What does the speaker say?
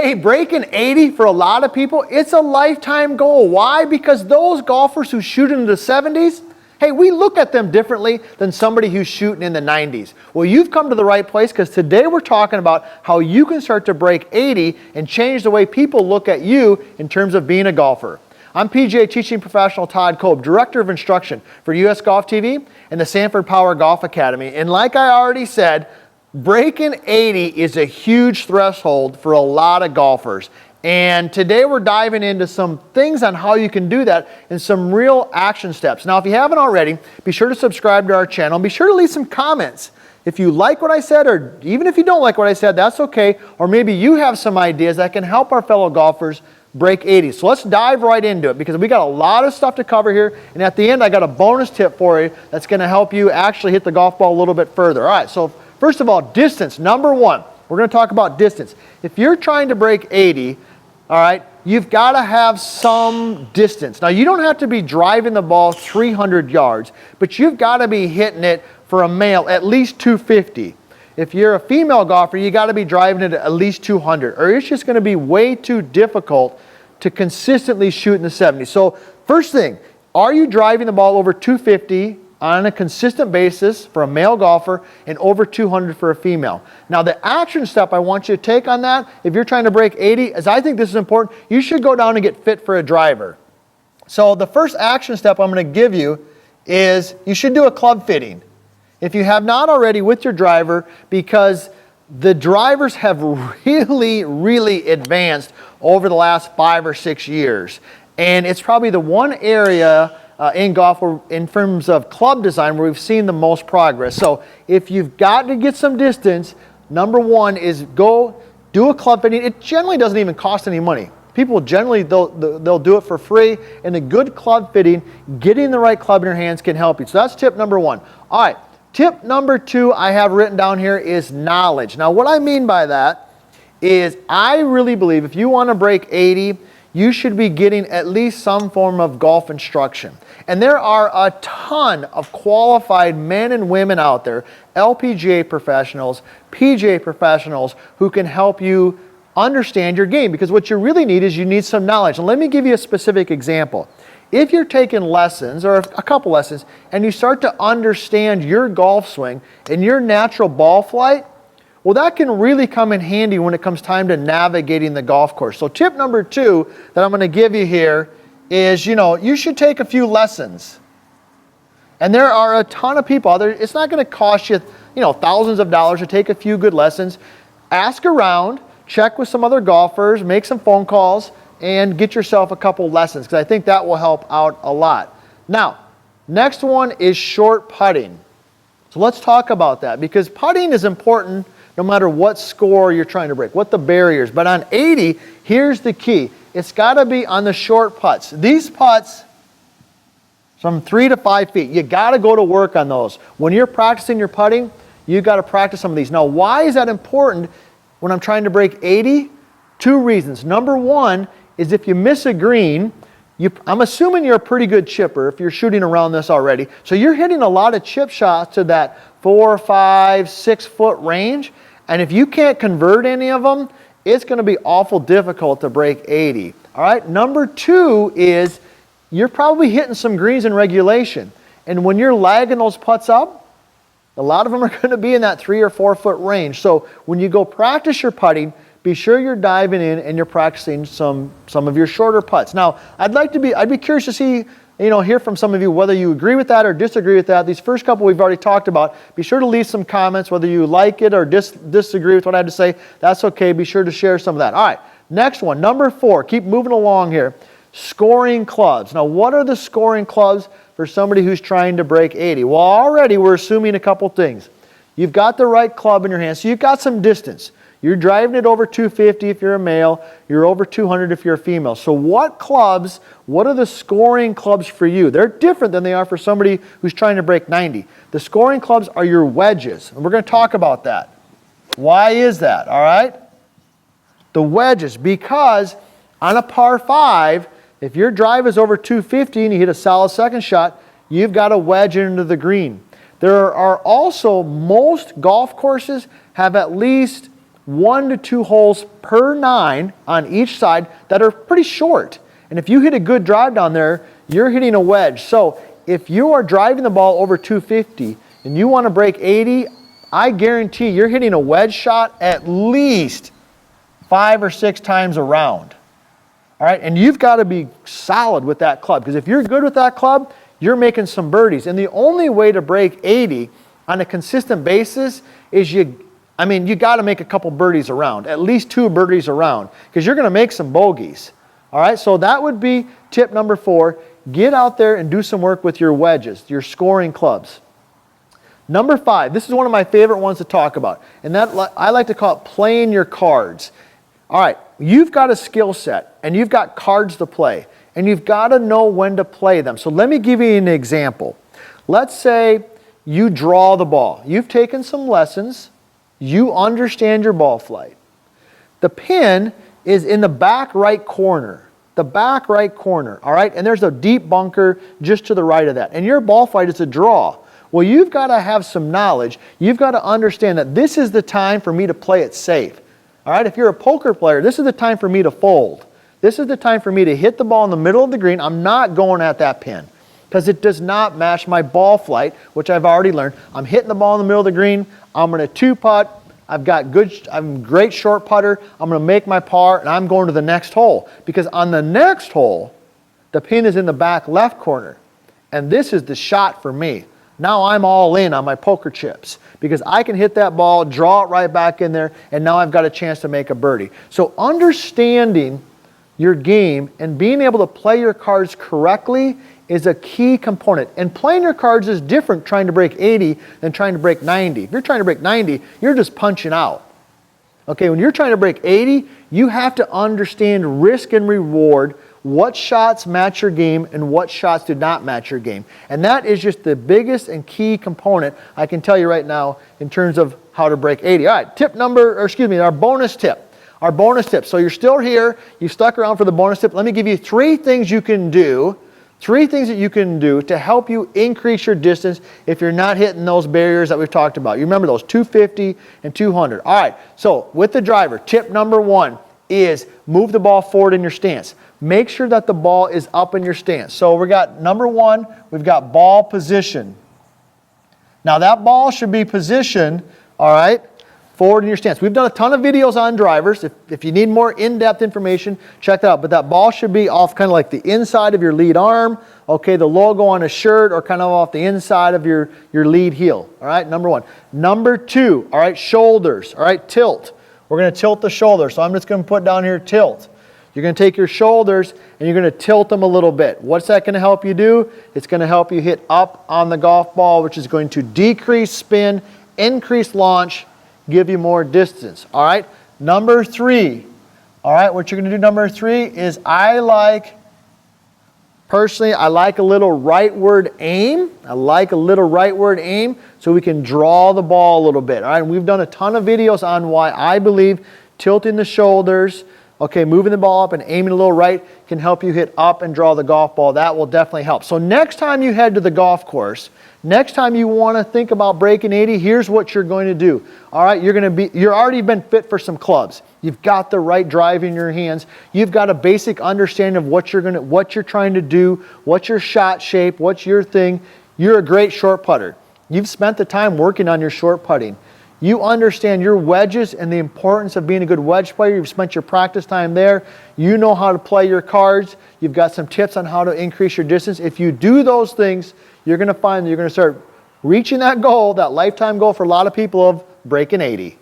Hey, breaking 80 for a lot of people, it's a lifetime goal. Why? Because those golfers who shoot in the 70s, hey, we look at them differently than somebody who's shooting in the 90s. Well, you've come to the right place because today we're talking about how you can start to break 80 and change the way people look at you in terms of being a golfer. I'm PGA teaching professional Todd Kolb, Director of Instruction for US Golf TV and the Sanford Power Golf Academy. And like I already said, breaking 80 is a huge threshold for a lot of golfers. And today we're diving into some things on how you can do that and some real action steps. Now, if you haven't already, be sure to subscribe to our channel. Be sure to leave some comments. If you like what I said, or even if you don't like what I said, that's okay. Or maybe you have some ideas that can help our fellow golfers break 80. So let's dive right into it because we got a lot of stuff to cover here. And at the end, I got a bonus tip for you that's going to help you actually hit the golf ball a little bit further. All right, so first of all, distance, number one. We're going to talk about distance. If you're trying to break 80, all right, you've got to have some distance. Now, you don't have to be driving the ball 300 yards, but you've got to be hitting it for a male at least 250. If you're a female golfer, you got to be driving it at least 200, or it's just going to be way too difficult to consistently shoot in the 70s. So, first thing, are you driving the ball over 250 on a consistent basis for a male golfer and over 200 for a female? Now, the action step I want you to take on that, if you're trying to break 80, as I think this is important, you should go down and get fit for a driver. So the first action step I'm going to give you is you should do a club fitting. If you have not already with your driver, because the drivers have really advanced over the last 5 or 6 years. And it's probably the one area in golf, in terms of club design, where we've seen the most progress. So if you've got to get some distance, number one is go do a club fitting. It generally doesn't even cost any money. People generally, they'll do it for free, and a good club fitting, getting the right club in your hands can help you. So that's tip number one. All right, tip number two I have written down here is knowledge. Now what I mean by that is I really believe if you want to break 80, you should be getting at least some form of golf instruction. And there are a ton of qualified men and women out there, LPGA professionals, PGA professionals, who can help you understand your game. Because what you really need is you need some knowledge. And let me give you a specific example. If you're taking lessons, or a couple lessons, and you start to understand your golf swing and your natural ball flight, well, that can really come in handy when it comes time to navigating the golf course. So tip number two that I'm going to give you here is, you should take a few lessons. And there are a ton of people out there. It's not going to cost you, thousands of dollars to take a few good lessons. Ask around, check with some other golfers, make some phone calls, and get yourself a couple lessons, because I think that will help out a lot. Now, next one is short putting. So let's talk about that, because putting is important no matter what score you're trying to break, what the barriers. But on 80, here's the key. It's got to be on the short putts. These putts, from 3 to 5 feet, you got to go to work on those. When you're practicing your putting, you got to practice some of these. Now, why is that important when I'm trying to break 80? 2 reasons. Number one is if you miss a green, I'm assuming you're a pretty good chipper if you're shooting around this already. So you're hitting a lot of chip shots to that 4, 5, 6 foot range. And if you can't convert any of them, it's going to be awful difficult to break 80. All right. Number two is you're probably hitting some greens in regulation. And when you're lagging those putts up, a lot of them are going to be in that 3 or 4 foot range. So when you go practice your putting, be sure you're diving in and you're practicing some of your shorter putts. Now, I'd be curious to see, hear from some of you whether you agree with that or disagree with that. These first couple we've already talked about. Be sure to leave some comments whether you like it or disagree with what I had to say. That's okay. Be sure to share some of that. All right, next one, number 4. Keep moving along here. Scoring clubs. Now, what are the scoring clubs for somebody who's trying to break 80? Well, already we're assuming a couple things. You've got the right club in your hand, so you've got some distance. You're driving it over 250 if you're a male. You're over 200 if you're a female. So what are the scoring clubs for you? They're different than they are for somebody who's trying to break 90. The scoring clubs are your wedges, and we're going to talk about that. Why is that? All right? The wedges, because on a par 5, if your drive is over 250 and you hit a solid second shot, you've got a wedge into the green. There are also, most golf courses have at least 1 to 2 holes per 9 on each side that are pretty short. And if you hit a good drive down there, you're hitting a wedge. So if you are driving the ball over 250 and you want to break 80, I guarantee you're hitting a wedge shot at least 5 or 6 times around. All right, and you've got to be solid with that club, because if you're good with that club, you're making some birdies. And the only way to break 80 on a consistent basis is you got to make a couple birdies around, at least 2 birdies around, because you're going to make some bogeys. All right, so that would be tip number 4. Get out there and do some work with your wedges, your scoring clubs. Number 5, this is one of my favorite ones to talk about, and that I like to call it playing your cards. All right, you've got a skill set, and you've got cards to play, and you've got to know when to play them. So let me give you an example. Let's say you draw the ball. You've taken some lessons. You understand your ball flight. The pin is in the back right corner. The back right corner, all right? And there's a deep bunker just to the right of that. And your ball flight is a draw. Well, you've got to have some knowledge. You've got to understand that this is the time for me to play it safe. All right, if you're a poker player, this is the time for me to fold. This is the time for me to hit the ball in the middle of the green. I'm not going at that pin because it does not match my ball flight, which I've already learned. I'm hitting the ball in the middle of the green. I'm going to 2-putt. I'm great short putter. I'm going to make my par, and I'm going to the next hole. Because on the next hole, the pin is in the back left corner. And this is the shot for me. Now I'm all in on my poker chips because I can hit that ball, draw it right back in there, and now I've got a chance to make a birdie. So understanding your game and being able to play your cards correctly is a key component. And playing your cards is different trying to break 80 than trying to break 90. If you're trying to break 90, you're just punching out. Okay, when you're trying to break 80, you have to understand risk and reward, what shots match your game and what shots do not match your game. And that is just the biggest and key component I can tell you right now in terms of how to break 80. All right, our bonus tip. Our bonus tip. So you're still here, you stuck around for the bonus tip. Let me give you 3 things you can do. 3 things that you can do to help you increase your distance if you're not hitting those barriers that we've talked about. You remember those 250 and 200. All right, so with the driver, tip number 1 is move the ball forward in your stance. Make sure that the ball is up in your stance. So we got number 1, we've got ball position. Now that ball should be positioned, all right, forward in your stance. We've done a ton of videos on drivers. If you need more in-depth information, check that out. But that ball should be off kind of like the inside of your lead arm, okay, the logo on a shirt, or kind of off the inside of your lead heel, all right, number 1. Number 2, all right, shoulders, all right, tilt. We're going to tilt the shoulder, so I'm just going to put down here tilt. You're going to take your shoulders and you're going to tilt them a little bit. What's that going to help you do? It's going to help you hit up on the golf ball, which is going to decrease spin, increase launch, give you more distance. All right, number 3. All right, what you're going to do number 3 is I like a little rightward aim. I like a little rightward aim so we can draw the ball a little bit. All right, and we've done a ton of videos on why I believe tilting the shoulders, okay, moving the ball up and aiming a little right can help you hit up and draw the golf ball. That will definitely help. So next time you head to the golf course, next time you want to think about breaking 80, here's what you're going to do. All right, you're already been fit for some clubs. You've got the right drive in your hands. You've got a basic understanding of what you're trying to do, what's your shot shape, what's your thing. You're a great short putter. You've spent the time working on your short putting. You understand your wedges and the importance of being a good wedge player. You've spent your practice time there. You know how to play your cards. You've got some tips on how to increase your distance. If you do those things, you're going to find that you're going to start reaching that goal, that lifetime goal for a lot of people of breaking 80.